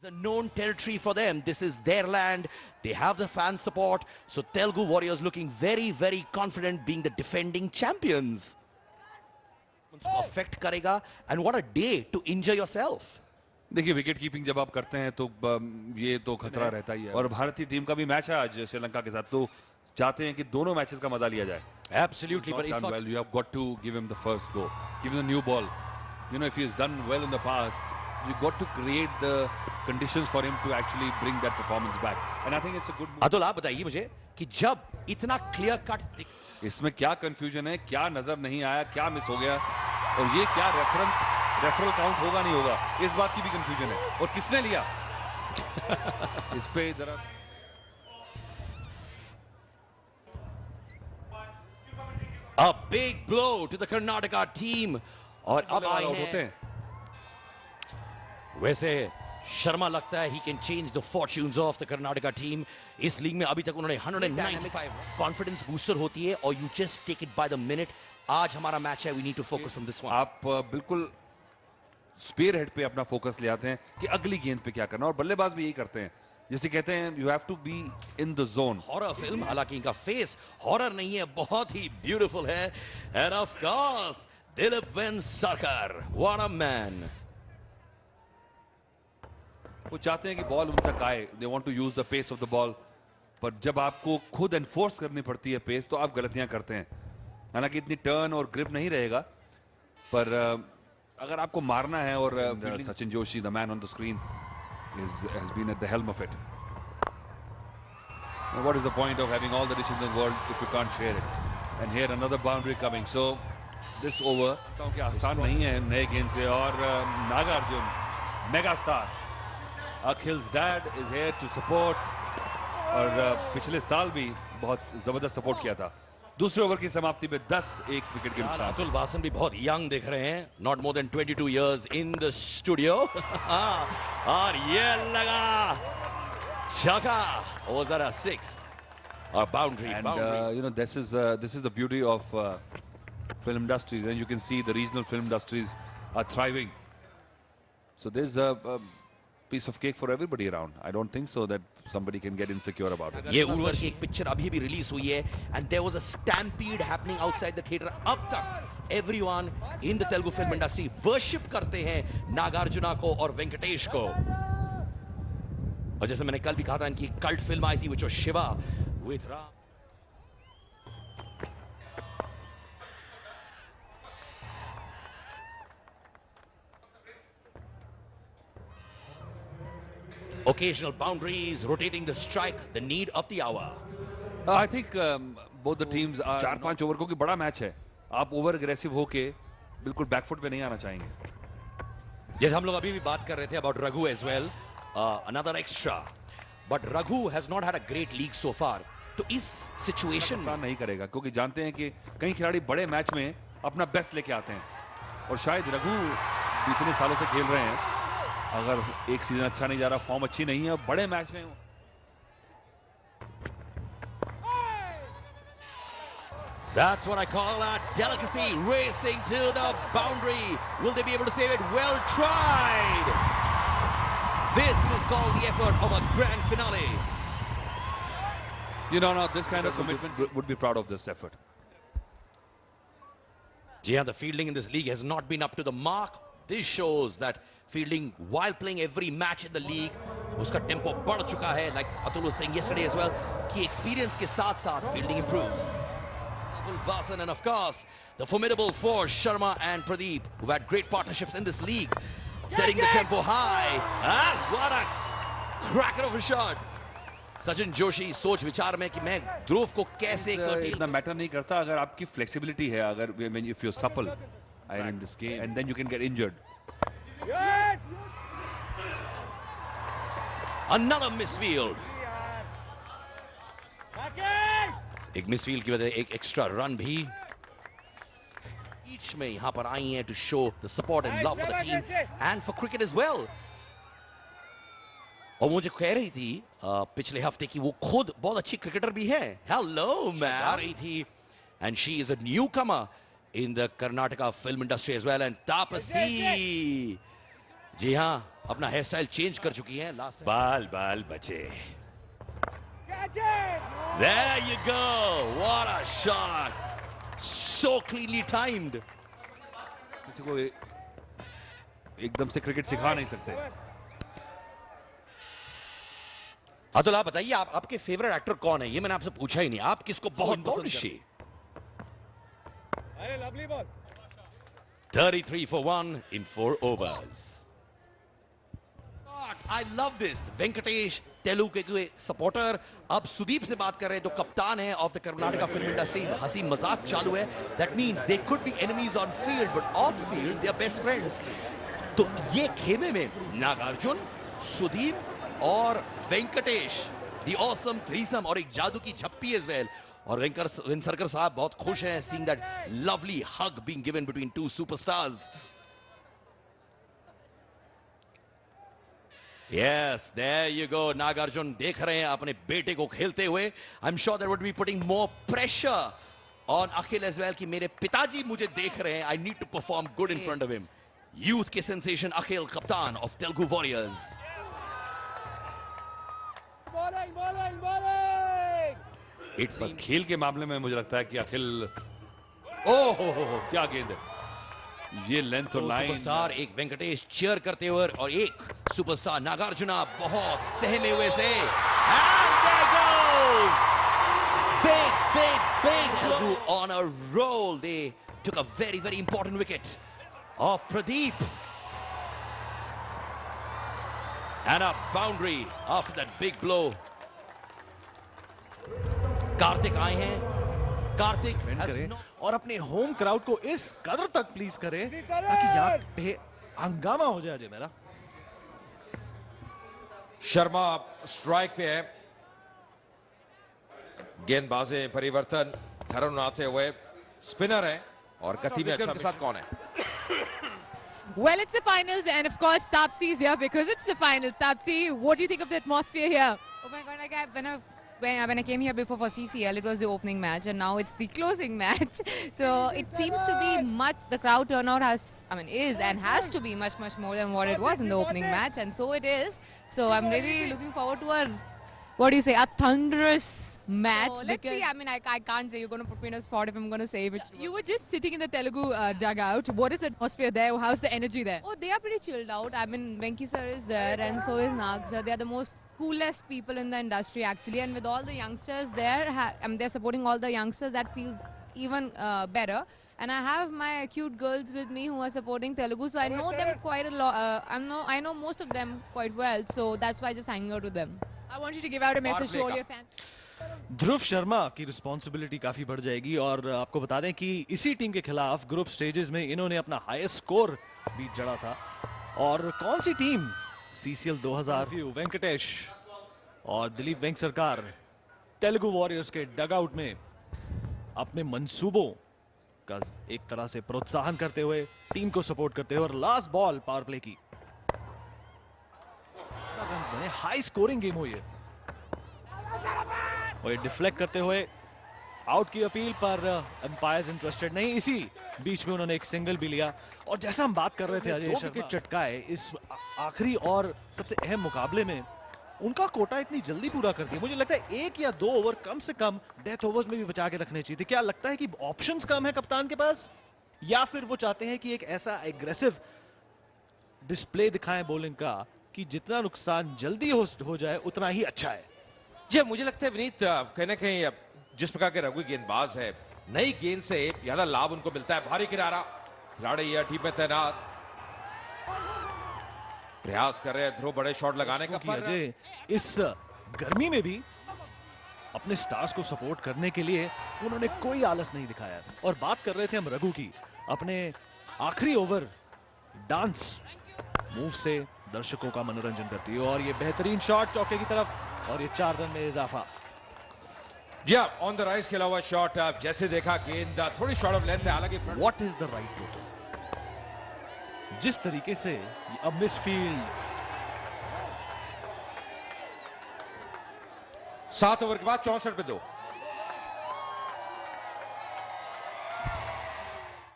It's a known territory for them. This is their land. They have the fan support. So Telugu Warriors looking very, very confident being the defending champions. Affect करेगा and what a day to injure yourself. देखिए wicket keeping जब आप करते हैं तो ये तो खतरा रहता ही है और भारतीय टीम का भी मैच है आज श्रीलंका के साथ तो चाहते हैं कि दोनों मैचेस का मजा लिया जाए. Absolutely, but it's not well. You have got to give him the first go. Give him the new ball. You know, if he has done well in the past, you got to create the conditions for him to actually bring that performance back. And I think it's a good move. Atul आप बताइए मुझे कि जब इतना clear cut इसमें क्या confusion है, क्या नजर नहीं आया, क्या मिस हो गया और ये क्या रेफरल काउंट होगा नहीं होगा, इस बात की भी कंफ्यूजन है और किसने लिया इस पे जरा A big blow to the Karnataka team. और अब आए हैं वैसे शर्मा लगता है he can change the fortunes of the Karnataka team. इस लीग में अभी तक उन्होंने 195 कॉन्फिडेंस बूस्टर होती है और you just take it by the minute. आज हमारा मैच है, we need to focus on this one. आप बिल्कुल स्पेयर हेड पे अपना फोकस ले आते हैं कि अगली गेंद पे क्या करना और बल्लेबाज भी यही करते हैं. जैसे कहते हैं you have to be in the zone. Horror film, हालांकि इनका फेस हॉरर नहीं है, बहुत ही ब्यूटीफुल है. And of course Dilip Vengsarkar, what a man. वो चाहते हैं कि बॉल उन तक आए, they want to use the pace of the ball, पर जब आपको खुद एनफोर्स करनी पड़ती है पेस तो आप गलतियां करते हैं. हालांकि इतनी टर्न और ग्रिप नहीं रहेगा, पर अगर आपको मारना है और Sachin Joshi the man on the screen has been at the helm of it. Now what is the point of having all the riches in the world if you can't share it? And here another boundary coming. So this over क्योंकि आसान नहीं है नए गेंद से. और Nagarjuna mega star Akhil's dad is here to support. और पिछले साल भी बहुत जबरदस्त सपोर्ट किया था. दूसरे ओवर की समाप्ति में 10-1 विकेट के नुकसान. अतुल वासन भी बहुत यंग दिख रहे हैं, not more than 22 years in the studio. और ये लगा छक्का. Was that a 6 or boundary? And you know this is the beauty of film industries, and you can see the regional film industries are thriving. So there's a piece of cake for everybody around. I don't think so that somebody can get insecure about it. ये उर्वर की एक picture अभी भी release हुई है and there was a stampede happening outside the theater. अब तक everyone in the Telugu film industry worship करते हैं नागार्जुना को और वेंकटेश को. और जैसे मैंने कल भी कहा था इनकी कल्ट फिल्म आई थी which was Shiva with Ram. Occasional boundaries, rotating the strike, the need of the hour. I think both the teams are 4-5 over को कि बड़ा मैच है. आप ओवर अग्रेसिव होके बिल्कुल बैकफुट पे नहीं आना चाहेंगे. जैसे हम लोग अभी भी बात कर रहे थे about Raghu as well, another extra. But Raghu has not had a great league so far. तो इस सिचुएशन में नहीं करेगा क्योंकि जानते हैं कि कई खिलाड़ी बड़े मैच में अपना बेस्ट लेके आते हैं और शायद रघु इतने सालों से खेल रहे हैं, अगर एक सीजन अच्छा नहीं जा रहा, फॉर्म अच्छी नहीं है, बड़े मैच में That's what I call a delicacy, racing to the boundary. Will they be able to save it? Well tried. This is called the effort of a grand finale. You know, this kind of commitment would be proud of this effort. Yeah, the fielding in this league has not been up to the mark. This shows that fielding while playing every match in the league, uska tempo बढ़ चुका है. Like Atul was saying yesterday as well, कि experience के साथ-साथ fielding improves. Atul Vasan and of course the formidable four Sharma and Pradeep, who've had great partnerships in this league, setting the tempo high. And what a cracker of a shot. Sachin Joshi सोच विचार में कि मैं ध्रुव को कैसे इतना matter नहीं करता अगर आपकी फ्लेक्सिबिलिटी है, अगर if you're supple in this game and then you can get injured. Yes! Another misfield. एक मिसफील्ड की वजह से एक एक्स्ट्रा रन भी बीच में यहां पर आई हैं to show the support and love for the team and for cricket as well. और मुझे कह रही थी पिछले हफ्ते की वो खुद बहुत अच्छी क्रिकेटर भी है. हेलो मैम आ रही थी and she is a newcomer in the Karnataka film industry as well. And Tapasi, जी हाँ, अपना हेयर स्टाइल चेंज कर चुकी हैं लास्ट बाल बाल बचे। There you go. What a shot. So cleanly timed. किसी को एकदम से क्रिकेट सिखा नहीं सकते। अतुल आप बताइए, आपके फेवरेट एक्टर कौन है? ये मैंने आपसे पूछा ही नहीं। आप किसको बहुत पसंद करते हैं? अरे lovely ball. 33 for 1 in 4 overs. I love this. Venkatesh Telugu के सपोर्टर अब सुदीप से बात कर रहे हैं, तो कप्तान है of the Karnataka film industry. हंसी मजाक चालू है। That means they could be enemies on field, but off field they are best friends. तो ये खेमे में नागार्जुन, सुदीप और वेंकटेश, the awesome threesome, और एक जादू की झप्पी as well. और वेंकरसरकर साहब बहुत खुश हैं seeing that lovely hug being given between two superstars. Yes, there you go. Nagarjuna देख रहे हैं अपने बेटे को खेलते हुए. I'm sure that would be putting more pressure on Akhil as well कि मेरे पिताजी मुझे देख रहे हैं. I need to perform good in front of him. Youth के sensation Akhil, कप्तान of Telugu Warriors. Bowling. It seems खेल के मामले में मुझे लगता है कि अखिल, ओह क्या गेंद है ये, लेंथ और लाइन। सुपरस्टार एक वेंकटेश चीयर करते हुए और एक सुपरस्टार नागार्जुना बहुत सहमे हुए से, and there goes big Telugu on a roll. They took a very important wicket of Pradeep and a boundary after that big blow. Kartik आए हैं. कार्तिक has not... और अपने होम क्राउड को इस कदर तक प्लीज करें ताकि यहाँ पे हंगामा हो जाए मेरा। शर्मा स्ट्राइक पे है, गेंदबाजें परिवर्तन धरन आते हुए, स्पिनर है और गति में अच्छा के साथ कौन है? Well, it's the finals, and of course, Taapsee is here because it's the finals. Taapsee, what do you think of the atmosphere here? Oh my God! Like when I came here before for CCL, it was the opening match, and now it's the closing match. So it seems to be much. The crowd turnout has to be much more than what it was in the opening match, and so it is. So I'm really looking forward to a thunderous match. So let's see. I mean, I can't say. You're going to put me in a spot if I'm going to say which. You were just sitting in the Telugu dugout. What is the atmosphere there? How's the energy there? Oh, they are pretty chilled out. I mean, Venki sir is there, and so is Nag sir. They are the most coolest people in the industry actually, and with all the youngsters there, they're supporting all the youngsters. That feels even better. And I have my cute girls with me who are supporting Telugu, so I know them quite a lot. I know most of them quite well, so that's why I just hang out with them. I want you to give out a message to all your fans. ध्रुव शर्मा की responsibility काफी बढ़ जाएगी, और आपको बता दें कि इसी टीम के खिलाफ ग्रुप स्टेजेस में इन्होंने अपना हाईएस्ट स्कोर भी जड़ा था। और कौन सी टीम? CCL 2000 वेंकटेश और दिलीप वेंकसरकार तेलुगु वॉरियर्स के डगआउट में अपने मंसूबों का एक तरह से प्रोत्साहन करते हुए, टीम को सपोर्ट करते हुए, और लास्ट बॉल पावर प्ले की बने हाई स्कोरिंग गेम हो ये, और ये डिफ्लेक्ट करते हुए आउट की अपील पर अंपायर्स इंटरेस्टेड नहीं। इसी बीच में उन्होंने एक सिंगल भी लिया, और जैसा हम बात कर रहे थे अजय शर्मा के चटकाए इस आखिरी और सबसे अहम मुकाबले में, उनका कोटा इतनी जल्दी पूरा कर दिया। मुझे लगता है 1 या 2 ओवर कम से कम डेथ ओवर्स में भी बचा के रखने चाहिए थे। क्या लगता है कि ऑप्शंस कम है कप्तान के पास, या फिर वो चाहते हैं कि एक ऐसा एग्रेसिव डिस्प्ले दिखाएं बॉलिंग का कि जितना नुकसान जल्दी हो जाए उतना ही अच्छा है? जी मुझे लगता है विनीत, कहीं ना कहीं जिस प्रकार के रघु गेंदबाज है, नई गेंद से ज्यादा लाभ उनको मिलता है। भारी किनारा, खिलाड़ी यह टीम में तैनात, प्रयास कर रहे हैं ध्रुव बड़े शॉट लगाने का। अजय इस गर्मी में भी अपने स्टार्स को सपोर्ट करने के लिए उन्होंने कोई आलस नहीं दिखाया। और बात कर रहे थे हम रघु की, अपने आखिरी ओवर डांस मूव से दर्शकों का मनोरंजन करती है, और ये बेहतरीन शॉट चौके की तरफ, और ये 4 रन में इजाफा। ऑन द राइज खेला हुआ शॉट, जैसे देखा गेंद थोड़ी शॉर्ट ऑफ लेंथ है, हालांकि what is the right total? जिस तरीके से अब मिस फील्ड। 7 ओवर के बाद 64 पे 2।